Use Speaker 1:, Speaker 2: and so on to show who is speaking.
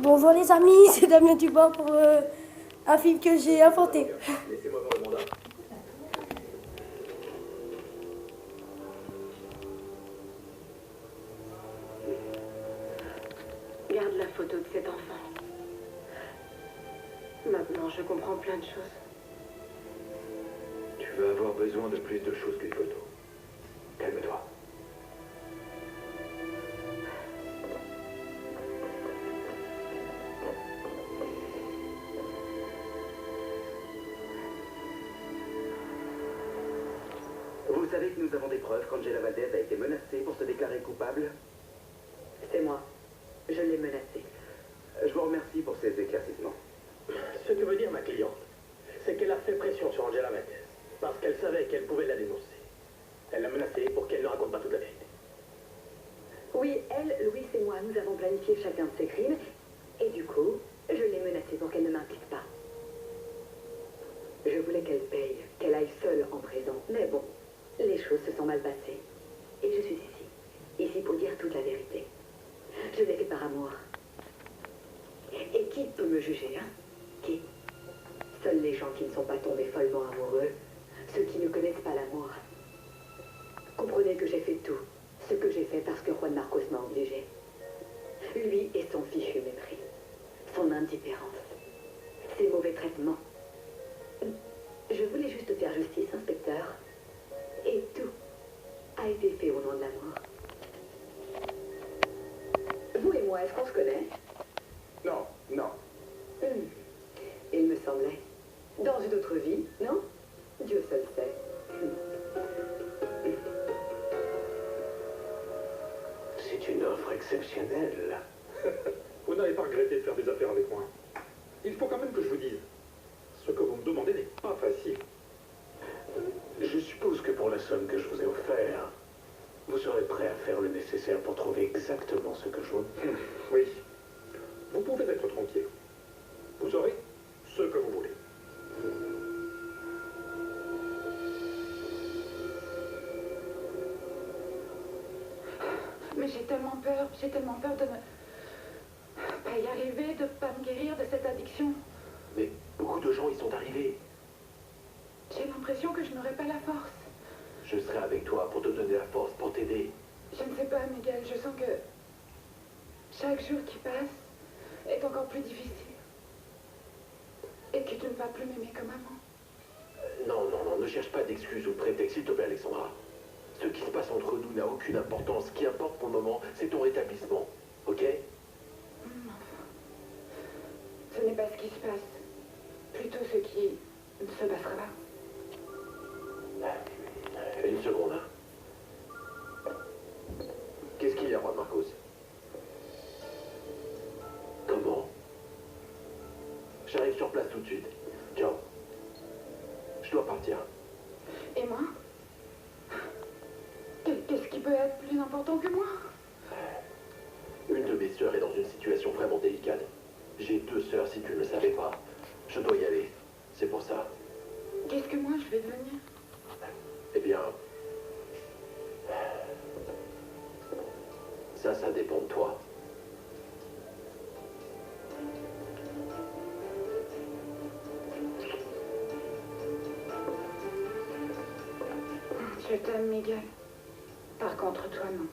Speaker 1: Bonjour les amis, c'est Damien Dubin pour un film que j'ai inventé.
Speaker 2: Laissez-moi voir le mandat.
Speaker 3: Garde la photo de cet enfant. Maintenant, je comprends plein de choses.
Speaker 2: Tu vas avoir besoin de plus de choses qu'une photo. Calme-toi.
Speaker 4: Vous savez que nous avons des preuves qu'Angela Valdez a été menacée pour se déclarer coupable?
Speaker 3: C'est moi. Je l'ai menacée.
Speaker 4: Je vous remercie pour ces éclaircissements.
Speaker 5: Ce que veut dire ma cliente, c'est qu'elle a fait pression sur Angela Valdez, parce qu'elle savait qu'elle pouvait la dénoncer. Elle l'a menacée pour qu'elle ne raconte pas toute la vérité.
Speaker 3: Oui, elle, Louis et moi, nous avons planifié chacun de ses crimes. Et du coup, je l'ai menacée pour qu'elle ne m'implique pas. Je voulais qu'elle paye, qu'elle aille seule en prison. Mais bon, les choses se sont mal passées. Et je suis ici. Ici pour dire toute la vérité. Je l'ai fait par amour. Et qui peut me juger, hein? Qui? Seuls les gens qui ne sont pas tombés follement amoureux, ceux qui ne connaissent pas l'amour. Comprenez que j'ai fait tout ce que j'ai fait parce que Juan Marcos m'a obligé. Lui et son fichu mépris, son indifférence, ses mauvais traitements. Je voulais juste faire justice, inspecteur. Et tout a été fait au nom de l'amour. Vous et moi, est-ce qu'on se connaît?
Speaker 4: Non, non.
Speaker 3: Il me semblait. Dans une autre vie, non? Dieu seul sait.
Speaker 4: C'est une offre exceptionnelle.
Speaker 2: Vous n'avez pas regretté de faire des affaires avec moi. Il faut quand même que je vous dise. Ce que vous me demandez n'est pas facile.
Speaker 4: Je suppose que pour la somme que je vous ai offerte, vous serez prêt à faire le nécessaire pour trouver exactement ce que je veux.
Speaker 2: Oui. Vous pouvez être tranquille. Vous aurez ce que vous voulez.
Speaker 6: Mais j'ai tellement peur de ne pas y arriver, de pas me guérir de cette addiction.
Speaker 4: Mais beaucoup de gens y sont arrivés.
Speaker 6: J'ai l'impression que je n'aurai pas la force.
Speaker 4: Je serai avec toi pour te donner la force, pour t'aider.
Speaker 6: Je ne sais pas, Miguel, je sens que chaque jour qui passe est encore plus difficile. Et que tu ne vas plus m'aimer comme avant.
Speaker 4: Non, non, non, ne cherche pas d'excuses ou de prétextes, s'il te plaît, Alexandra. Ce qui se passe entre nous n'a aucune importance. Ce qui importe pour le moment, c'est ton rétablissement. Ok?
Speaker 6: Ce n'est pas ce qui se passe, plutôt ce qui se passera.
Speaker 4: Une seconde. Hein. Qu'est-ce qu'il y a, Juan Marcos? Comment? J'arrive sur place tout de suite. Ciao. Je dois partir.
Speaker 6: Et moi? Qu'est-ce qui peut être plus important que moi?
Speaker 4: Une de mes sœurs est dans une situation vraiment délicate. J'ai 2 sœurs, si tu ne le savais pas. Je dois y aller. C'est pour ça.
Speaker 6: Qu'est-ce que moi je vais devenir?
Speaker 4: Eh bien... Ça dépend de toi.
Speaker 6: Je t'aime, Miguel. Par contre, toi, non.